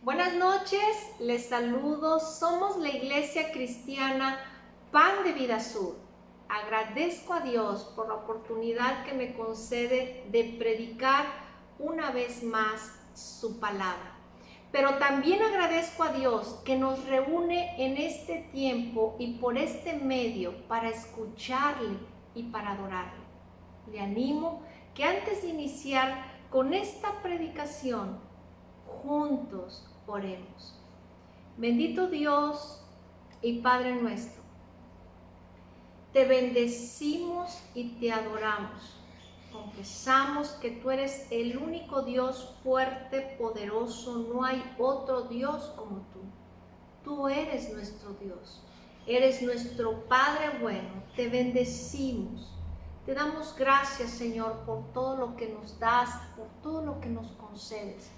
Buenas noches, les saludo. Somos la Iglesia Cristiana Pan de Vida Sur. Agradezco a Dios por la oportunidad que me concede de predicar una vez más su palabra. Pero también agradezco a Dios que nos reúne en este tiempo y por este medio para escucharle y para adorarle. Le animo que antes de iniciar con esta predicación, juntos oremos. Bendito Dios y Padre nuestro, te bendecimos y te adoramos. Confesamos que tú eres el único Dios fuerte, poderoso, no hay otro Dios como tú. Tú eres nuestro Dios, eres nuestro Padre bueno, te bendecimos. Te damos gracias, Señor, por todo lo que nos das, por todo lo que nos concedes.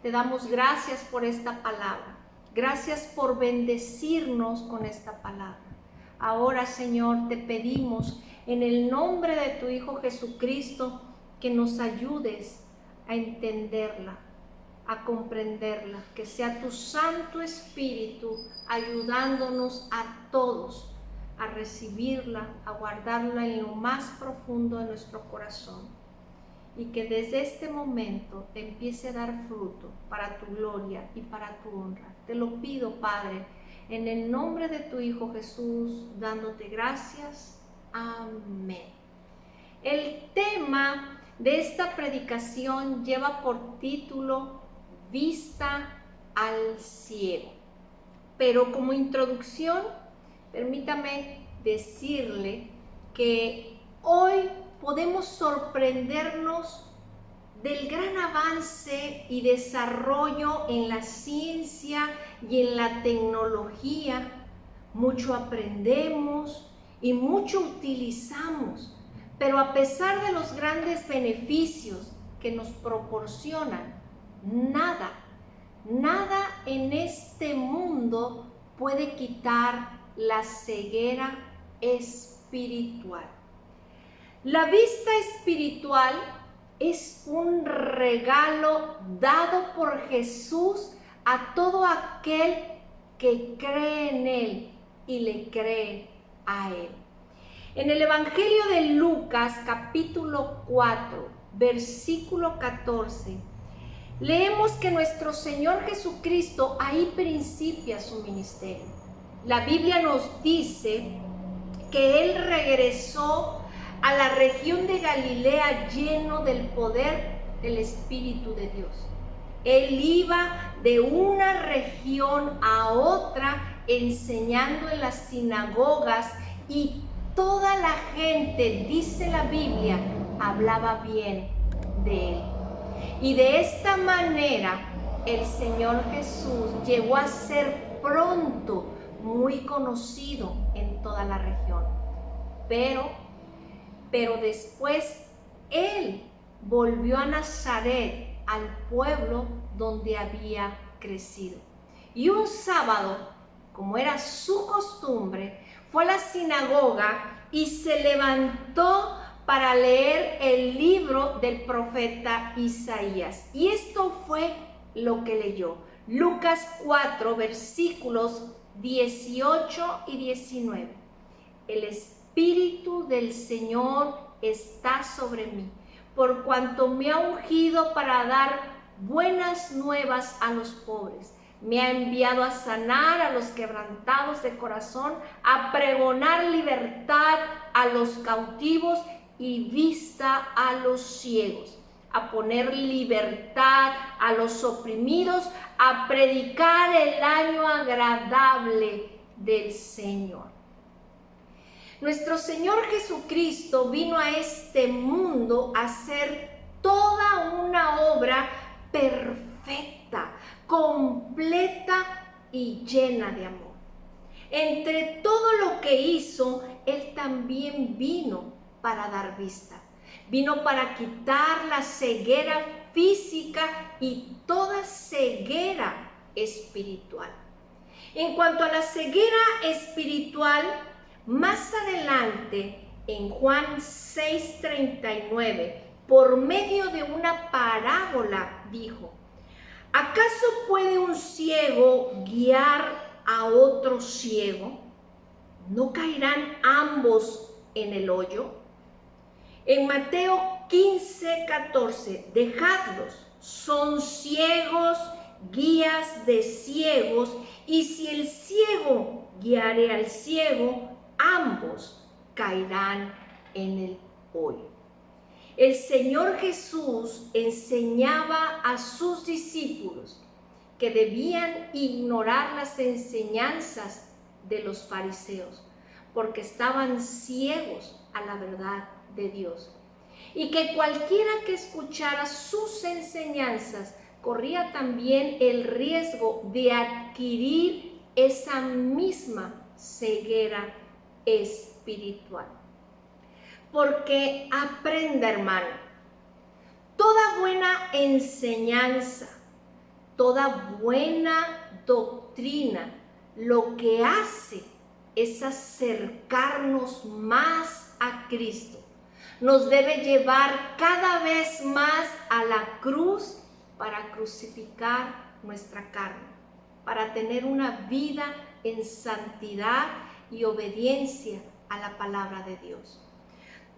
Te damos gracias por esta palabra. Gracias por bendecirnos con esta palabra. Ahora, Señor, te pedimos en el nombre de tu Hijo Jesucristo que nos ayudes a entenderla, a comprenderla, que sea tu Santo Espíritu ayudándonos a todos a recibirla, a guardarla en lo más profundo de nuestro corazón. Y que desde este momento te empiece a dar fruto para tu gloria y para tu honra. Te lo pido, Padre, en el nombre de tu Hijo Jesús, dándote gracias. Amén. El tema de esta predicación lleva por título Vista al ciego. Pero como introducción, permítame decirle que hoy podemos sorprendernos del gran avance y desarrollo en la ciencia y en la tecnología. Mucho aprendemos y mucho utilizamos, pero a pesar de los grandes beneficios que nos proporcionan, nada en este mundo puede quitar la ceguera espiritual. La vista espiritual es un regalo dado por Jesús a todo aquel que cree en Él y le cree a Él. En el Evangelio de Lucas, capítulo 4, versículo 14, leemos que nuestro Señor Jesucristo ahí principia su ministerio. La Biblia nos dice que Él regresó a la región de Galilea lleno del poder del Espíritu de Dios. Él iba de una región a otra enseñando en las sinagogas y toda la gente, dice la Biblia, hablaba bien de Él. Y de esta manera el Señor Jesús llegó a ser pronto muy conocido en toda la región. Pero después Él volvió a Nazaret, al pueblo donde había crecido. Y un sábado, como era su costumbre, fue a la sinagoga y se levantó para leer el libro del profeta Isaías. Y esto fue lo que leyó. Lucas 4, versículos 18 y 19. El Espíritu del Señor está sobre mí, por cuanto me ha ungido para dar buenas nuevas a los pobres. Me ha enviado a sanar a los quebrantados de corazón, a pregonar libertad a los cautivos y vista a los ciegos, a poner libertad a los oprimidos, a predicar el año agradable del Señor. Nuestro Señor Jesucristo vino a este mundo a hacer toda una obra perfecta, completa y llena de amor. Entre todo lo que hizo, Él también vino para dar vista. Vino para quitar la ceguera física y toda ceguera espiritual. En cuanto a la ceguera espiritual, más adelante, en Juan 6:39, por medio de una parábola, dijo: ¿Acaso puede un ciego guiar a otro ciego? ¿No caerán ambos en el hoyo? En Mateo 15:14, dejadlos, son ciegos, guías de ciegos, y si el ciego guiare al ciego, ambos caerán en el hoyo. El Señor Jesús enseñaba a sus discípulos que debían ignorar las enseñanzas de los fariseos, porque estaban ciegos a la verdad de Dios, y que cualquiera que escuchara sus enseñanzas corría también el riesgo de adquirir esa misma ceguera espiritual. Porque aprenda, hermano, toda buena enseñanza, toda buena doctrina, lo que hace es acercarnos más a Cristo. Nos debe llevar cada vez más a la cruz para crucificar nuestra carne, para tener una vida en santidad y obediencia a la palabra de Dios.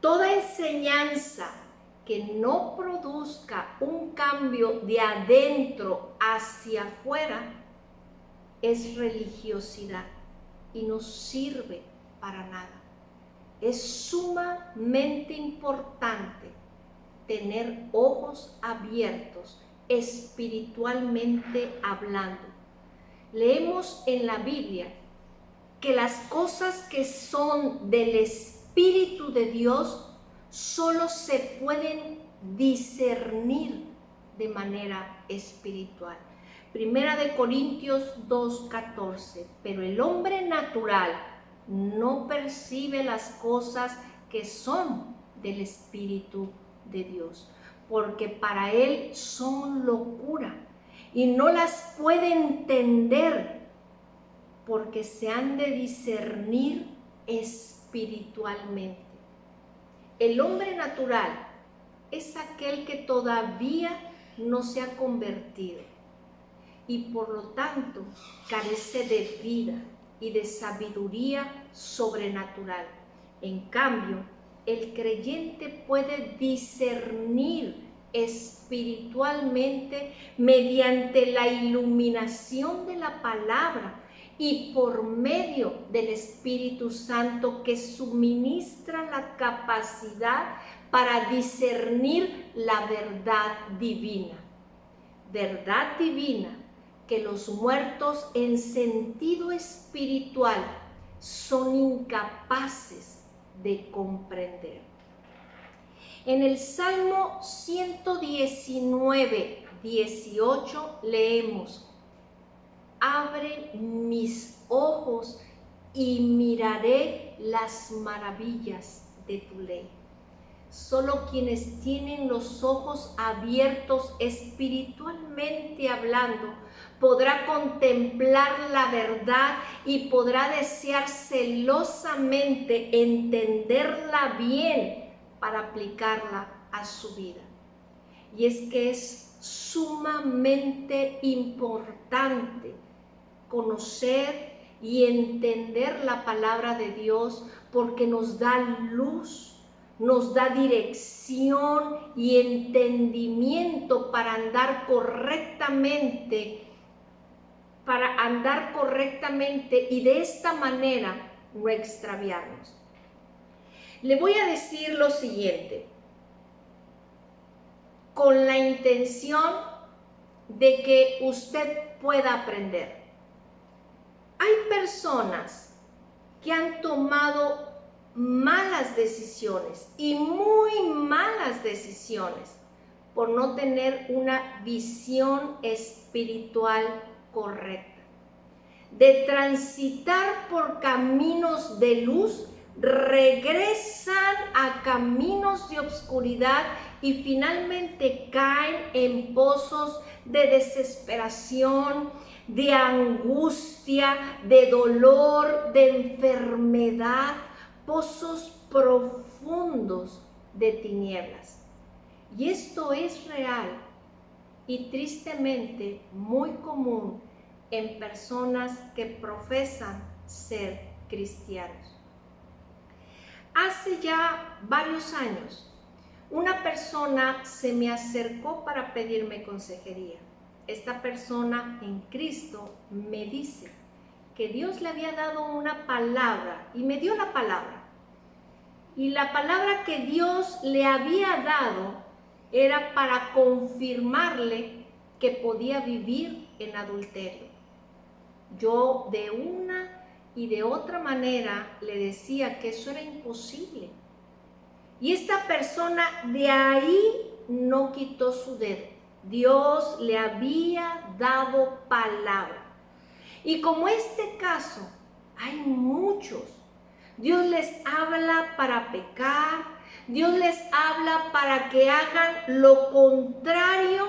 Toda enseñanza que no produzca un cambio de adentro hacia afuera es religiosidad y no sirve para nada. Es sumamente importante tener ojos abiertos espiritualmente hablando. Leemos en la Biblia que las cosas que son del Espíritu de Dios solo se pueden discernir de manera espiritual. Primera de Corintios 2:14, pero el hombre natural no percibe las cosas que son del Espíritu de Dios, porque para él son locura y no las puede entender, porque se han de discernir espiritualmente. El hombre natural es aquel que todavía no se ha convertido y por lo tanto carece de vida y de sabiduría sobrenatural. En cambio, el creyente puede discernir espiritualmente mediante la iluminación de la palabra y por medio del Espíritu Santo, que suministra la capacidad para discernir la verdad divina. Verdad divina que los muertos en sentido espiritual son incapaces de comprender. En el Salmo 119:18 leemos: abre mis ojos y miraré las maravillas de tu ley. Solo quienes tienen los ojos abiertos espiritualmente hablando podrá contemplar la verdad y podrá desear celosamente entenderla bien para aplicarla a su vida. Y es que es sumamente importante conocer y entender la palabra de Dios, porque nos da luz, nos da dirección y entendimiento para andar correctamente, y de esta manera no extraviarnos. Le voy a decir lo siguiente, con la intención de que usted pueda aprender. Hay personas que han tomado malas decisiones y muy malas decisiones por no tener una visión espiritual correcta. De transitar por caminos de luz, regresan a caminos de oscuridad y finalmente caen en pozos de desesperación, de angustia, de dolor, de enfermedad, pozos profundos de tinieblas. Y esto es real, y tristemente muy común en personas que profesan ser cristianos. Hace ya varios años, una persona se me acercó para pedirme consejería. Esta persona en Cristo me dice que Dios le había dado una palabra y me dio la palabra. Y la palabra que Dios le había dado era para confirmarle que podía vivir en adulterio. Yo de una y de otra manera le decía que eso era imposible. Y esta persona de ahí no quitó su dedo. Dios le había dado palabra. Y como este caso, hay muchos. Dios les habla para pecar, Dios les habla para que hagan lo contrario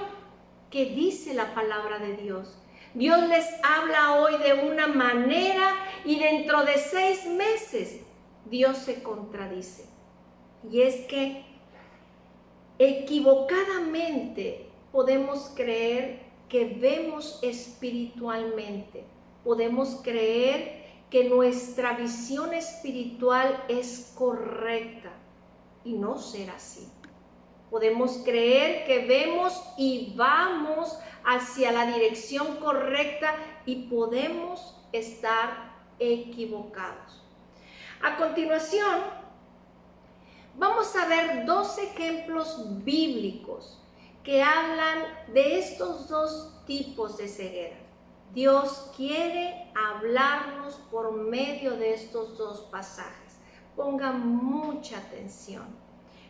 que dice la palabra de Dios. Dios les habla hoy de una manera y dentro de 6 meses Dios se contradice. Y es que equivocadamente podemos creer que vemos espiritualmente, podemos creer que nuestra visión espiritual es correcta y no ser así. Podemos creer que vemos y vamos hacia la dirección correcta y podemos estar equivocados. A continuación, vamos a ver 2 ejemplos bíblicos que hablan de estos 2 tipos de ceguera. Dios quiere hablarnos por medio de estos 2 pasajes. Pongan mucha atención.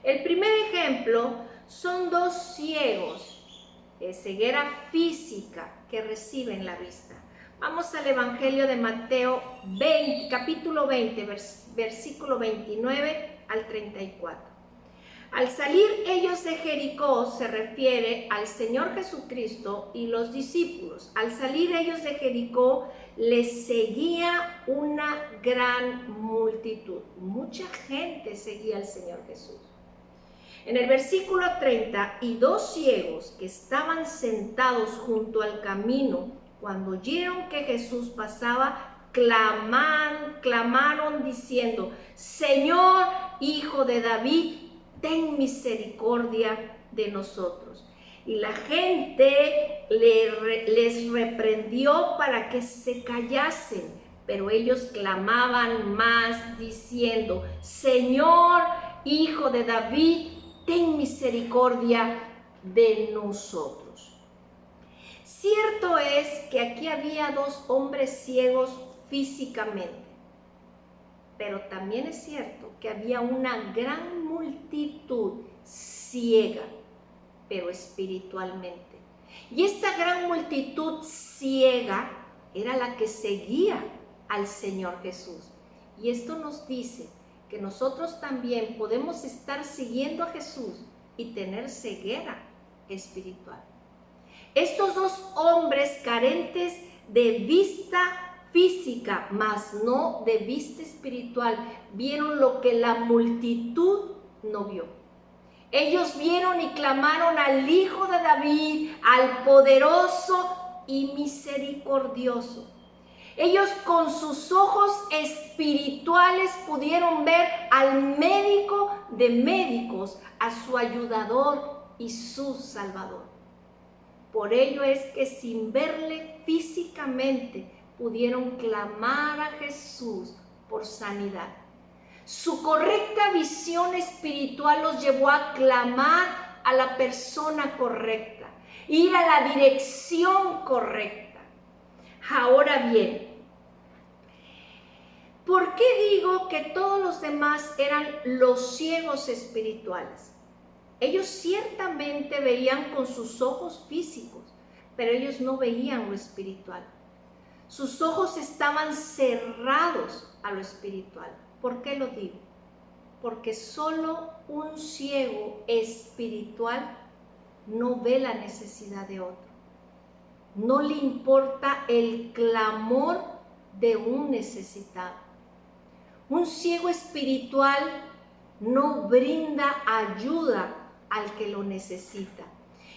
El primer ejemplo son 2 ciegos de ceguera física que reciben la vista. Vamos al Evangelio de Mateo 20, capítulo 20, versículo 29 al 34. Al salir ellos de Jericó, se refiere al Señor Jesucristo y los discípulos. Al salir ellos de Jericó, les seguía una gran multitud. Mucha gente seguía al Señor Jesús. En el versículo 30, y 2 ciegos que estaban sentados junto al camino, cuando oyeron que Jesús pasaba, clamaron diciendo: Señor, Hijo de David, ten misericordia de nosotros. Y la gente les reprendió para que se callasen, pero ellos clamaban más diciendo: Señor, Hijo de David, ten misericordia de nosotros. Cierto es que aquí había 2 hombres ciegos físicamente, pero también es cierto que había una gran multitud ciega, pero espiritualmente. Y esta gran multitud ciega era la que seguía al Señor Jesús. Y esto nos dice que nosotros también podemos estar siguiendo a Jesús y tener ceguera espiritual. Estos 2 hombres carentes de vista física, mas no de vista espiritual, vieron lo que la multitud no vio. Ellos vieron y clamaron al Hijo de David, al poderoso y misericordioso. Ellos con sus ojos espirituales pudieron ver al médico de médicos, a su ayudador y su salvador. Por ello es que sin verle físicamente pudieron clamar a Jesús por sanidad. Su correcta visión espiritual los llevó a clamar a la persona correcta, ir a la dirección correcta. Ahora bien, ¿por qué digo que todos los demás eran los ciegos espirituales? Ellos ciertamente veían con sus ojos físicos, pero ellos no veían lo espiritual. Sus ojos estaban cerrados a lo espiritual. ¿Por qué lo digo? Porque solo un ciego espiritual no ve la necesidad de otro. No le importa el clamor de un necesitado. Un ciego espiritual no brinda ayuda al que lo necesita.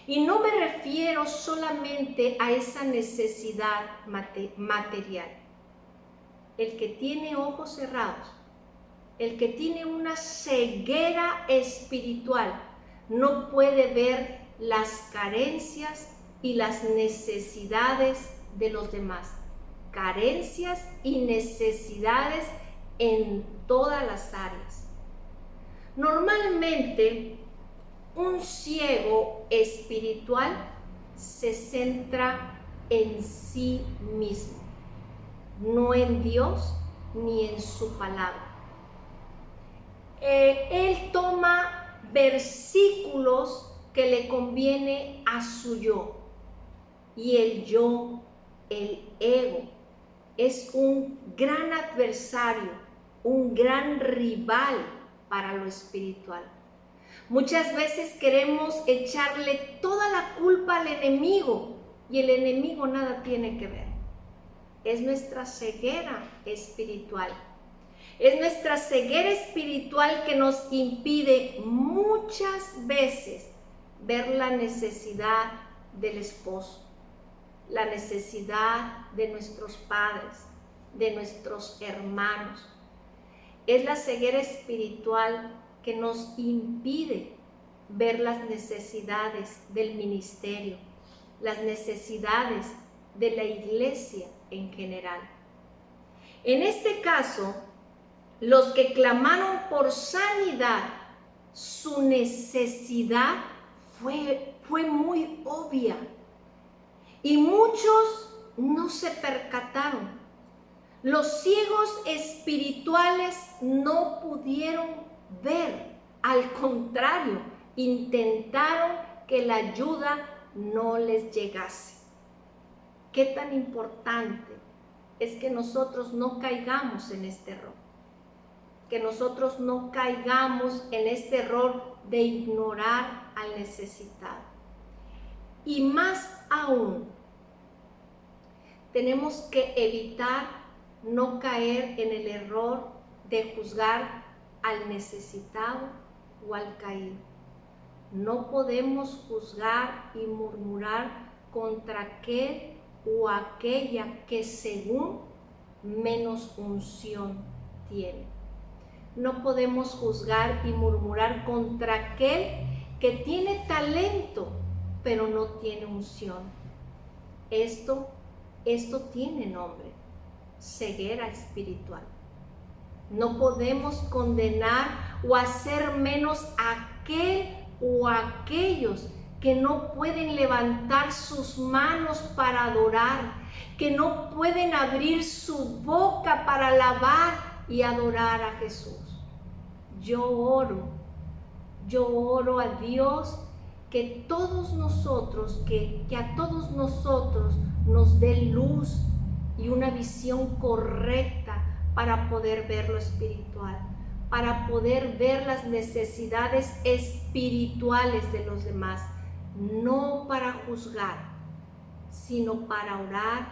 Y no me refiero solamente a esa necesidad material. El que tiene ojos cerrados, el que tiene una ceguera espiritual, no puede ver las carencias y las necesidades de los demás. Carencias y necesidades en todas las áreas. Normalmente, un ciego espiritual se centra en sí mismo, no en Dios ni en su palabra. Él toma versículos que le conviene a su yo, y el yo, el ego, es un gran adversario, un gran rival para lo espiritual. Muchas veces queremos echarle toda la culpa al enemigo y el enemigo nada tiene que ver. Es nuestra ceguera espiritual. Es nuestra ceguera espiritual que nos impide muchas veces ver la necesidad del esposo, la necesidad de nuestros padres, de nuestros hermanos. Es la ceguera espiritual que nos impide ver las necesidades del ministerio, las necesidades de la iglesia en general. En este caso, los que clamaron por sanidad, su necesidad fue muy obvia y muchos no se percataron. Los ciegos espirituales no pudieron ver, al contrario, intentaron que la ayuda no les llegase. Qué tan importante es que nosotros no caigamos en este error, que nosotros no caigamos en este error de ignorar al necesitado. Y más aún, tenemos que evitar no caer en el error de juzgar al necesitado o al caído. No podemos juzgar y murmurar contra aquel o aquella que según menos unción tiene. No podemos juzgar y murmurar contra aquel que tiene talento pero no tiene unción. Esto tiene nombre: ceguera espiritual. No podemos condenar o hacer menos a aquel o a aquellos que no pueden levantar sus manos para adorar, que no pueden abrir su boca para alabar y adorar a Jesús. Yo oro a Dios que todos nosotros, que a todos nosotros nos dé luz y una visión correcta para poder ver lo espiritual, para poder ver las necesidades espirituales de los demás, no para juzgar, sino para orar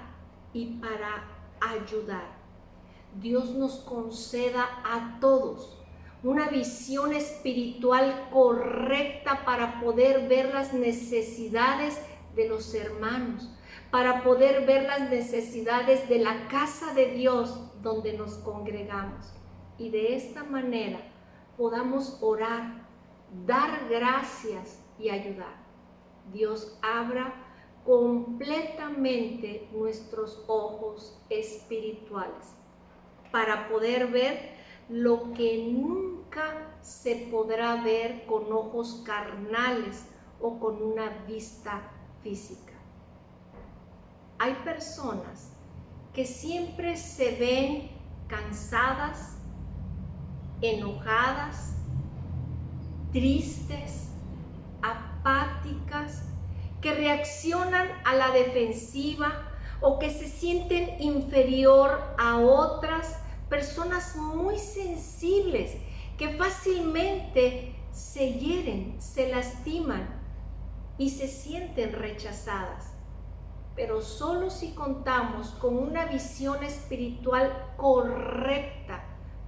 y para ayudar. Dios nos conceda a todos una visión espiritual correcta para poder ver las necesidades de los hermanos, para poder ver las necesidades de la casa de Dios donde nos congregamos. Y de esta manera podamos orar, dar gracias y ayudar. Dios abra completamente nuestros ojos espirituales para poder ver lo que nunca se podrá ver con ojos carnales o con una vista física. Hay personas que siempre se ven cansadas, enojadas, tristes, apáticas, que reaccionan a la defensiva o que se sienten inferior a otras personas muy sensibles, que fácilmente se hieren, se lastiman y se sienten rechazadas. Pero solo si contamos con una visión espiritual correcta,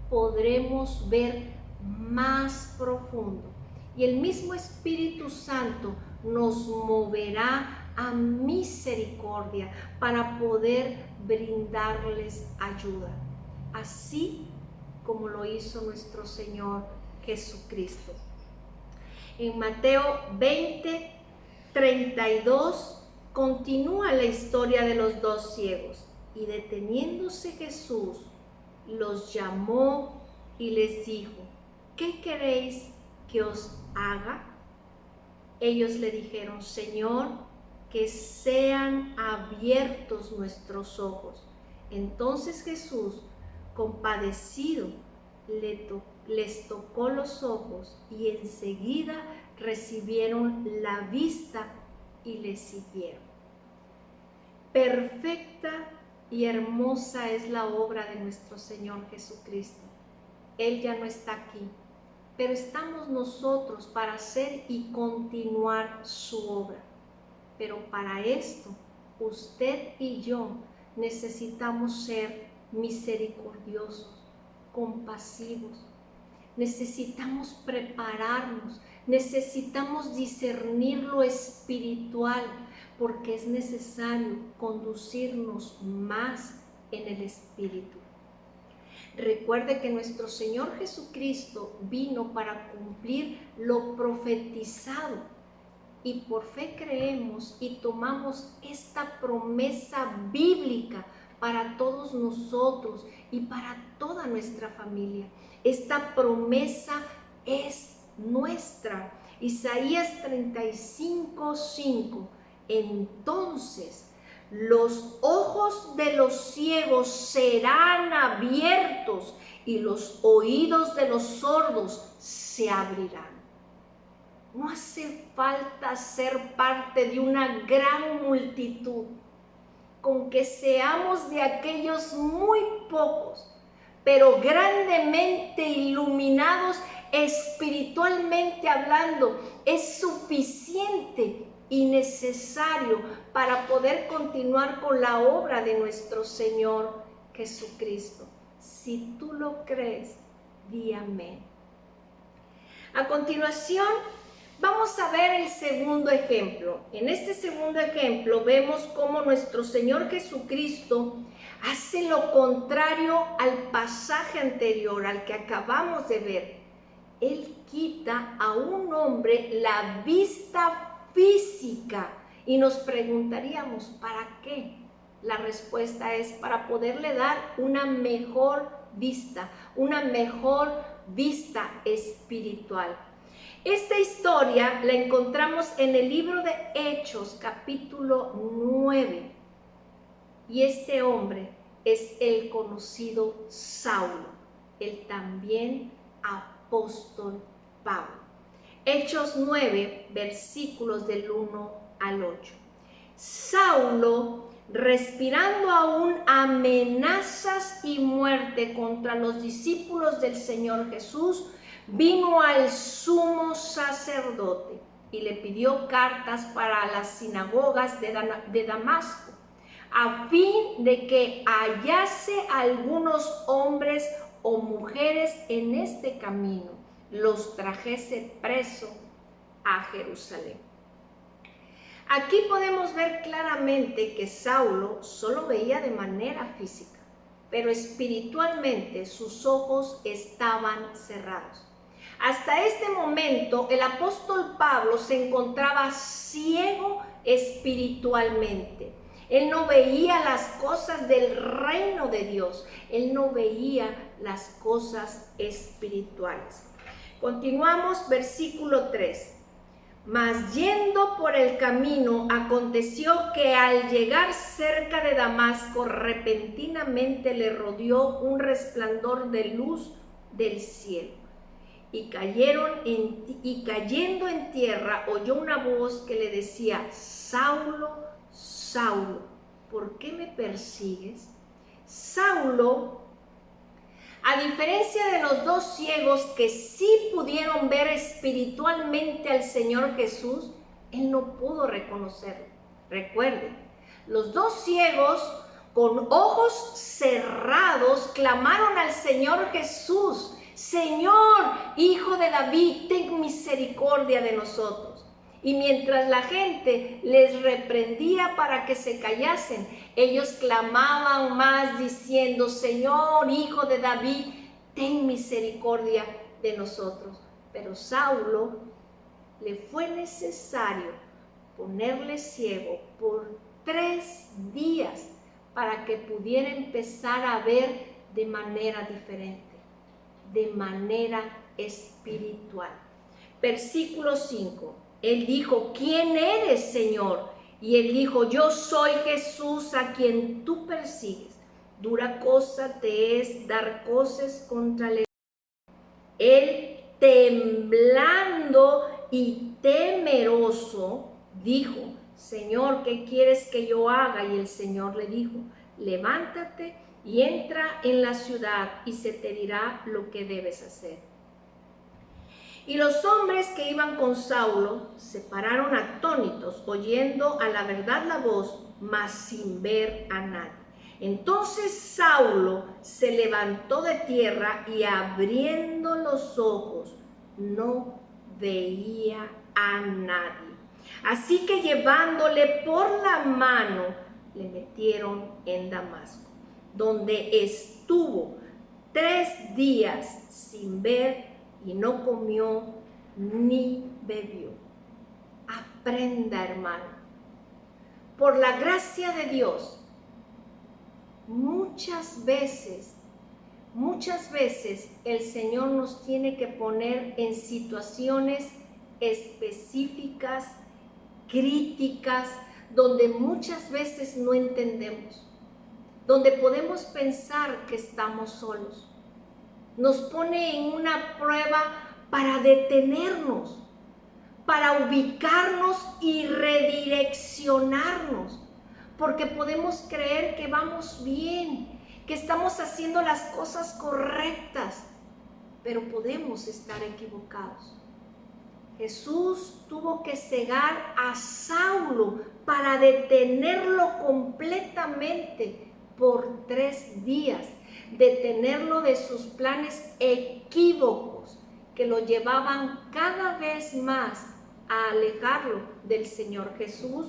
podremos ver más profundo. Y el mismo Espíritu Santo nos moverá a misericordia para poder brindarles ayuda, así como lo hizo nuestro Señor Jesucristo. En Mateo 20:32 continúa la historia de los dos ciegos, y deteniéndose Jesús los llamó y les dijo: ¿qué queréis que os haga? Ellos le dijeron: Señor, que sean abiertos nuestros ojos. Entonces Jesús, compadecido, les tocó los ojos, y enseguida recibieron la vista y le siguieron. Perfecta y hermosa es la obra de nuestro Señor Jesucristo. Él ya no está aquí, pero estamos nosotros para hacer y continuar su obra. Pero para esto, usted y yo necesitamos ser misericordiosos, compasivos. Necesitamos prepararnos, necesitamos discernir lo espiritual, porque es necesario conducirnos más en el Espíritu. Recuerde que nuestro Señor Jesucristo vino para cumplir lo profetizado, y por fe creemos y tomamos esta promesa bíblica para todos nosotros y para toda nuestra familia. Esta promesa es nuestra. Isaías 35:5. Entonces los ojos de los ciegos serán abiertos y los oídos de los sordos se abrirán. No hace falta ser parte de una gran multitud. Con que seamos de aquellos muy pocos, pero grandemente iluminados espiritualmente hablando, es suficiente y necesario para poder continuar con la obra de nuestro Señor Jesucristo. Si tú lo crees, di amén. A continuación, vamos a ver el segundo ejemplo. En este segundo ejemplo vemos cómo nuestro Señor Jesucristo hace lo contrario al pasaje anterior, al que acabamos de ver. Él quita a un hombre la vista física y nos preguntaríamos, ¿para qué? La respuesta es para poderle dar una mejor vista espiritual. Esta historia la encontramos en el libro de Hechos, capítulo 9. Y este hombre es el conocido Saulo, el también apóstol Pablo. Hechos 9, versículos del 1 al 8. Saulo, respirando aún amenazas y muerte contra los discípulos del Señor Jesús, vino al sumo sacerdote y le pidió cartas para las sinagogas de Damasco, a fin de que hallase algunos hombres o mujeres en este camino, los trajese preso a Jerusalén. Aquí podemos ver claramente que Saulo solo veía de manera física, pero espiritualmente sus ojos estaban cerrados. Hasta este momento el apóstol Pablo se encontraba ciego espiritualmente. Él no veía las cosas del reino de Dios, él no veía las cosas espirituales. Continuamos, versículo 3. Mas yendo por el camino, aconteció que al llegar cerca de Damasco, repentinamente le rodeó un resplandor de luz del cielo. Y cayendo en tierra, oyó una voz que le decía: Saulo, Saulo, ¿por qué me persigues? Saulo, a diferencia de los dos ciegos que sí pudieron ver espiritualmente al Señor Jesús, él no pudo reconocerlo. Recuerden, los dos ciegos con ojos cerrados clamaron al Señor Jesús: Señor, Hijo de David, ten misericordia de nosotros. Y mientras la gente les reprendía para que se callasen, ellos clamaban más diciendo: Señor, Hijo de David, ten misericordia de nosotros. Pero Saulo le fue necesario ponerle ciego por 3 días para que pudiera empezar a ver de manera diferente, de manera espiritual. Versículo 5. Él dijo: ¿quién eres, Señor? Y él dijo: yo soy Jesús a quien tú persigues. Dura cosa te es dar cosas contra el... Él, temblando y temeroso, dijo: Señor, ¿qué quieres que yo haga? Y el Señor le dijo: levántate y entra en la ciudad y se te dirá lo que debes hacer. Y los hombres que iban con Saulo se pararon atónitos, oyendo a la verdad la voz, mas sin ver a nadie. Entonces Saulo se levantó de tierra y abriendo los ojos no veía a nadie. Así que llevándole por la mano le metieron en Damasco, donde estuvo 3 días sin ver y no comió ni bebió. Aprenda, hermano, por la gracia de Dios, muchas veces el Señor nos tiene que poner en situaciones específicas, críticas, donde muchas veces no entendemos, donde podemos pensar que estamos solos. Nos pone en una prueba para detenernos, para ubicarnos y redireccionarnos, porque podemos creer que vamos bien, que estamos haciendo las cosas correctas, pero podemos estar equivocados. Jesús tuvo que cegar a Saulo para detenerlo completamente por 3 días, detenerlo de sus planes equívocos que lo llevaban cada vez más a alejarlo del Señor Jesús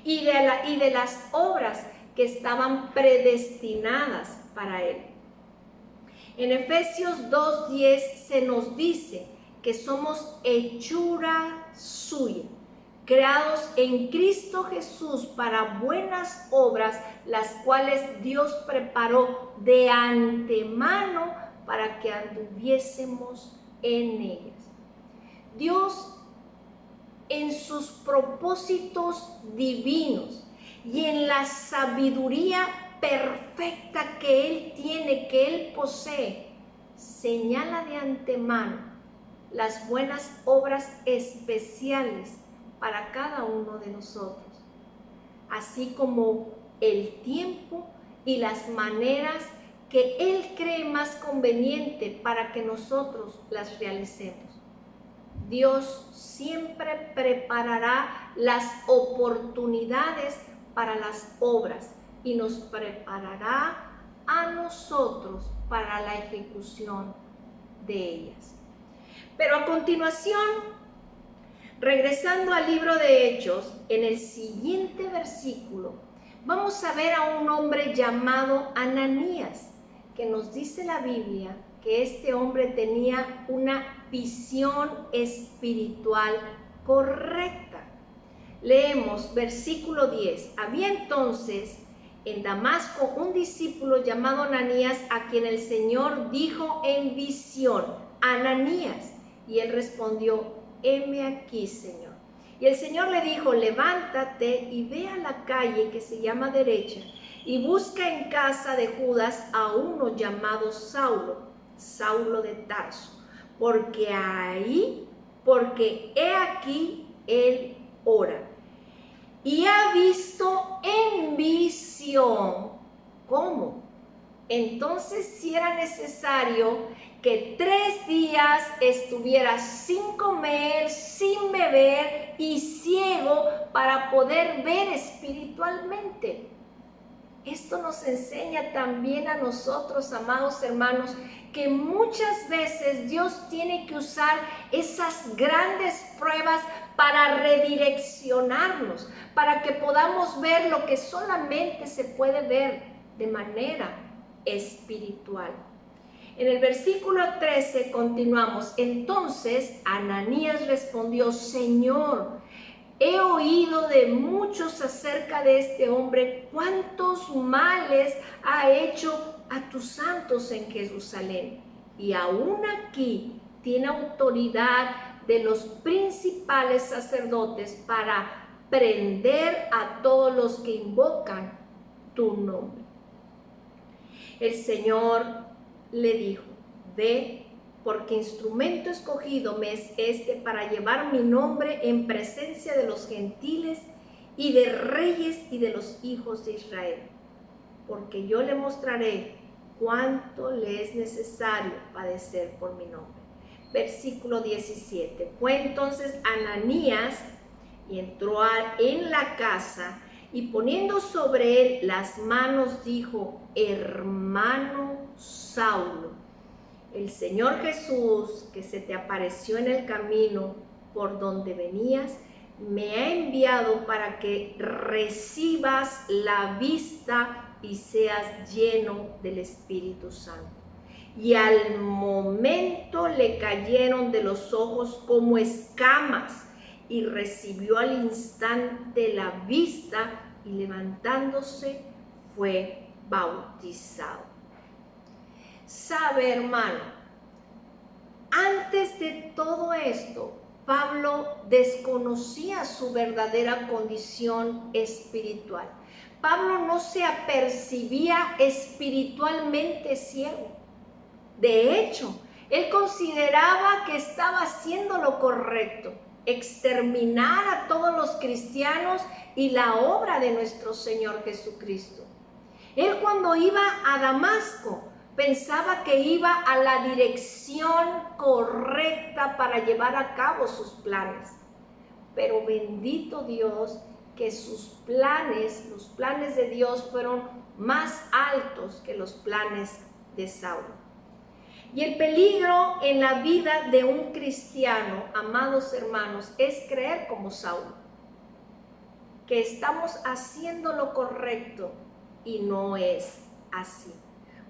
y de las obras que estaban predestinadas para él. En Efesios 2:10 se nos dice que somos hechura suya, creados en Cristo Jesús para buenas obras, las cuales Dios preparó de antemano para que anduviésemos en ellas. Dios, en sus propósitos divinos y en la sabiduría perfecta que Él tiene, que Él posee, señala de antemano las buenas obras especiales para cada uno de nosotros, así como el tiempo y las maneras que Él cree más conveniente para que nosotros las realicemos. Dios siempre preparará las oportunidades para las obras y nos preparará a nosotros para la ejecución de ellas. Pero a continuación, regresando al libro de Hechos, en el siguiente versículo, vamos a ver a un hombre llamado Ananías, que nos dice la Biblia que este hombre tenía una visión espiritual correcta. Leemos versículo 10. Había entonces en Damasco un discípulo llamado Ananías, a quien el Señor dijo en visión: Ananías. Y él respondió: heme aquí, Señor. Y el Señor le dijo: levántate y ve a la calle que se llama Derecha y busca en casa de Judas a uno llamado Saulo, Saulo de Tarso, porque he aquí él ora. Y ha visto en visión. ¿Cómo? Entonces, si era necesario que 3 días estuviera sin comer, sin beber y ciego para poder ver espiritualmente. Esto nos enseña también a nosotros, amados hermanos, que muchas veces Dios tiene que usar esas grandes pruebas para redireccionarnos, para que podamos ver lo que solamente se puede ver de manera espiritual. En el versículo 13 continuamos. Entonces Ananías respondió: Señor, he oído de muchos acerca de este hombre, cuántos males ha hecho a tus santos en Jerusalén. Y aún aquí tiene autoridad de los principales sacerdotes para prender a todos los que invocan tu nombre. El Señor le dijo: ve, porque instrumento escogido me es este para llevar mi nombre en presencia de los gentiles y de reyes y de los hijos de Israel, porque yo le mostraré cuánto le es necesario padecer por mi nombre. Versículo 17. Fue entonces Ananías y entró en la casa, y poniendo sobre él las manos dijo: hermano Saulo, el Señor Jesús, que se te apareció en el camino por donde venías, me ha enviado para que recibas la vista y seas lleno del Espíritu Santo. Y al momento le cayeron de los ojos como escamas, y recibió al instante la vista, y levantándose fue bautizado. Sabe, hermano, antes de todo esto, Pablo desconocía su verdadera condición espiritual. Pablo no se apercibía espiritualmente ciego. De hecho, él consideraba que estaba haciendo lo correcto, exterminar a todos los cristianos y la obra de nuestro Señor Jesucristo. Él, cuando iba a Damasco, pensaba que iba a la dirección correcta para llevar a cabo sus planes. Pero bendito Dios, que sus planes, los planes de Dios, fueron más altos que los planes de Saulo. Y el peligro en la vida de un cristiano, amados hermanos, es creer como Saulo, que estamos haciendo lo correcto y no es así.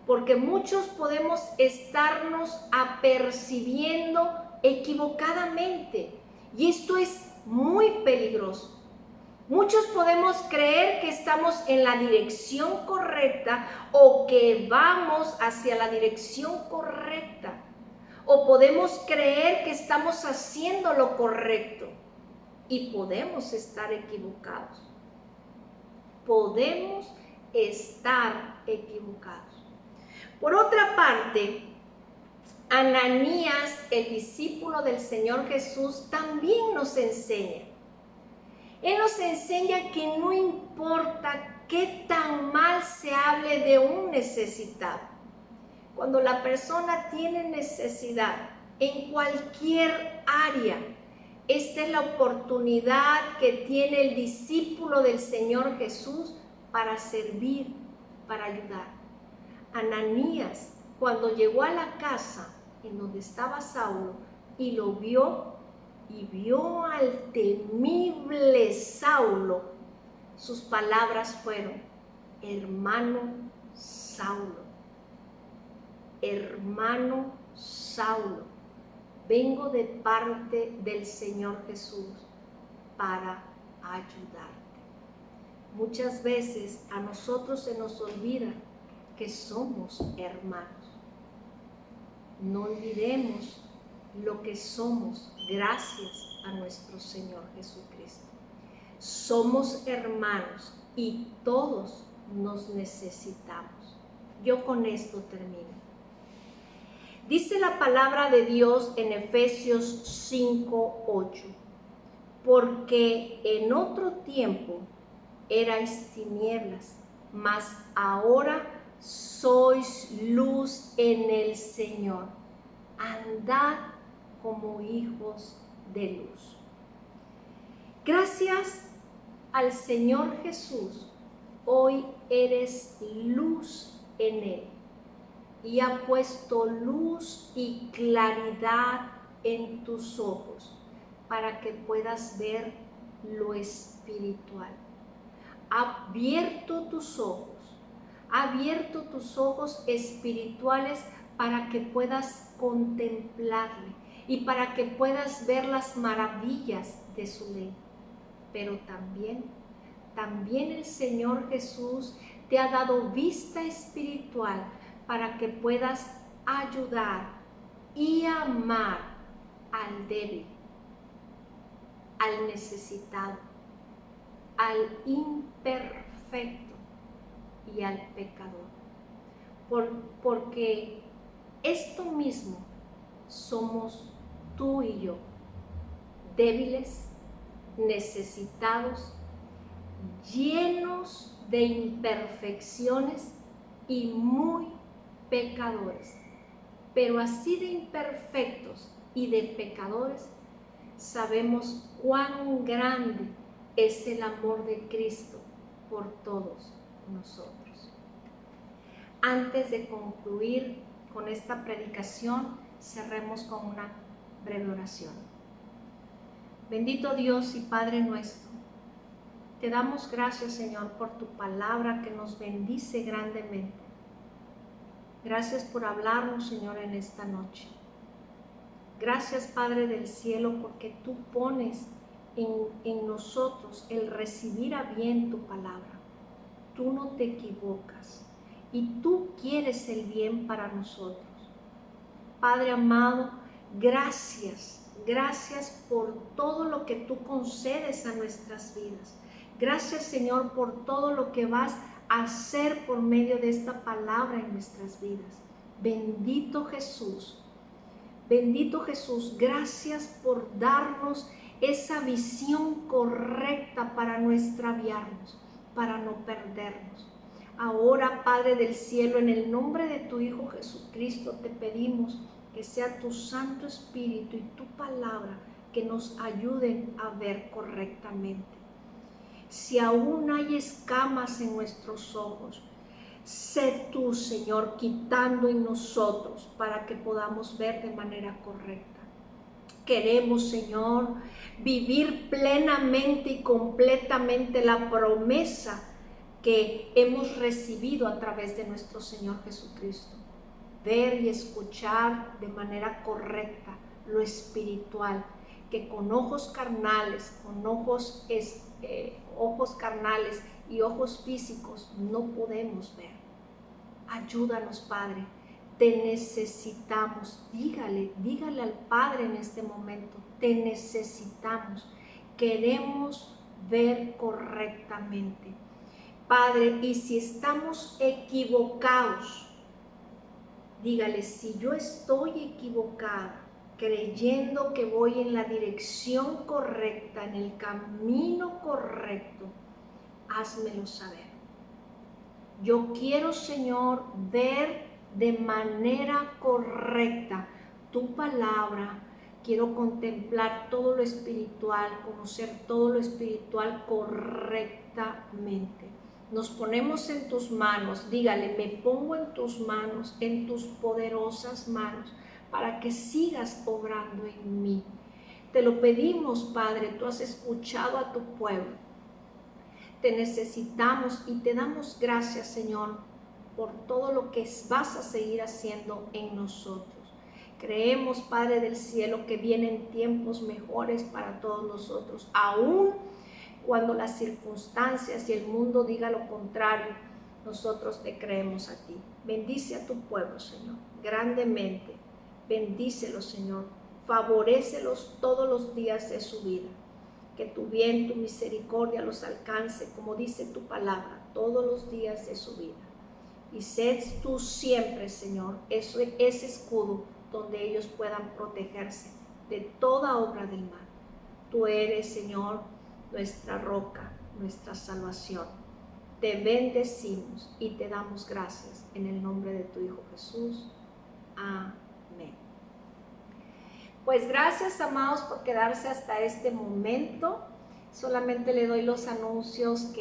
Porque muchos podemos estarnos apercibiendo equivocadamente, y esto es muy peligroso. Muchos podemos creer que estamos en la dirección correcta o que vamos hacia la dirección correcta, o podemos creer que estamos haciendo lo correcto y podemos estar equivocados. Podemos estar equivocados. Por otra parte, Ananías, el discípulo del Señor Jesús, también nos enseña. Él nos enseña que no importa qué tan mal se hable de un necesitado. Cuando la persona tiene necesidad en cualquier área, esta es la oportunidad que tiene el discípulo del Señor Jesús para servir, para ayudar. Ananías, cuando llegó a la casa en donde estaba Saulo y lo vio, y vio al temible Saulo, sus palabras fueron: hermano Saulo, hermano Saulo, vengo de parte del Señor Jesús para ayudarte. Muchas veces a nosotros se nos olvida que somos hermanos. No olvidemos lo que somos gracias a nuestro Señor Jesucristo. Somos hermanos y todos nos necesitamos. Yo con esto termino. Dice la palabra de Dios en Efesios 5:8: porque en otro tiempo erais tinieblas, mas ahora sois luz en el Señor. Andad como hijos de luz. Gracias al Señor Jesús, hoy eres luz en Él, y ha puesto luz y claridad en tus ojos para que puedas ver lo espiritual. Ha abierto tus ojos espirituales para que puedas contemplarle y para que puedas ver las maravillas de su ley. Pero también el Señor Jesús te ha dado vista espiritual para que puedas ayudar y amar al débil, al necesitado, al imperfecto y al pecador. Porque esto mismo somos tú y yo, débiles, necesitados, llenos de imperfecciones y muy pecadores. Pero así de imperfectos y de pecadores, sabemos cuán grande es el amor de Cristo por todos nosotros. Antes de concluir con esta predicación, cerremos con una breve oración. Bendito Dios y Padre nuestro, te damos gracias, Señor, por tu palabra que nos bendice grandemente. Gracias por hablarnos, Señor, en esta noche. Gracias, Padre del cielo, porque tú pones en nosotros el recibir a bien tu palabra. Tú no te equivocas y tú quieres el bien para nosotros. Padre amado, gracias por todo lo que tú concedes a nuestras vidas. Gracias, Señor, por todo lo que vas a hacer por medio de esta palabra en nuestras vidas. Bendito Jesús, gracias por darnos esa visión correcta para no extraviarnos, para no perdernos. Ahora, Padre del cielo, en el nombre de tu Hijo Jesucristo, te pedimos que sea tu Santo Espíritu y tu palabra que nos ayuden a ver correctamente. Si aún hay escamas en nuestros ojos, sé tú, Señor, quitando en nosotros para que podamos ver de manera correcta. Queremos, Señor, vivir plenamente y completamente la promesa que hemos recibido a través de nuestro Señor Jesucristo. Ver y escuchar de manera correcta lo espiritual, que con ojos carnales, ojos carnales y ojos físicos no podemos ver. Ayúdanos, Padre, te necesitamos. Dígale al Padre en este momento, te necesitamos, queremos ver correctamente. Padre, y si estamos equivocados, dígale, si yo estoy equivocada, creyendo que voy en la dirección correcta, en el camino correcto, házmelo saber. Yo quiero, Señor, ver de manera correcta tu palabra. Quiero contemplar todo lo espiritual, conocer todo lo espiritual correctamente. Nos ponemos en tus manos, dígale, me pongo en tus manos, en tus poderosas manos, para que sigas obrando en mí. Te lo pedimos, Padre, tú has escuchado a tu pueblo. Te necesitamos y te damos gracias, Señor, por todo lo que vas a seguir haciendo en nosotros. Creemos, Padre del cielo, que vienen tiempos mejores para todos nosotros, aún cuando las circunstancias y el mundo diga lo contrario. Nosotros te creemos a ti. Bendice a tu pueblo, Señor, grandemente. Bendícelos, Señor. Favorécelos todos los días de su vida. Que tu bien, tu misericordia los alcance, como dice tu palabra, todos los días de su vida. Y sed tú siempre, Señor, ese escudo donde ellos puedan protegerse de toda obra del mal. Tú eres, Señor, nuestra roca, nuestra salvación. Te bendecimos y te damos gracias en el nombre de tu Hijo Jesús. Amén. Pues gracias, amados, por quedarse hasta este momento. Solamente le doy los anuncios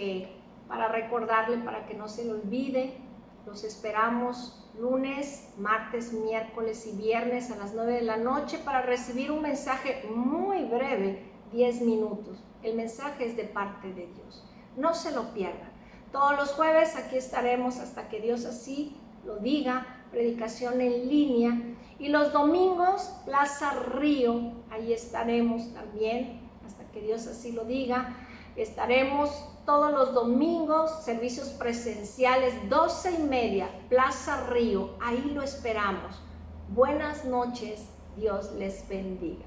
para recordarle, para que no se le olvide. Los esperamos lunes, martes, miércoles y viernes a las 9 de la noche para recibir un mensaje muy breve, 10 minutos. El mensaje es de parte de Dios. No se lo pierdan. Todos los jueves aquí estaremos hasta que Dios así lo diga, predicación en línea. Y los domingos, Plaza Río, ahí estaremos también hasta que Dios así lo diga. Estaremos todos los domingos, servicios presenciales, 12:30, Plaza Río, ahí lo esperamos. Buenas noches, Dios les bendiga.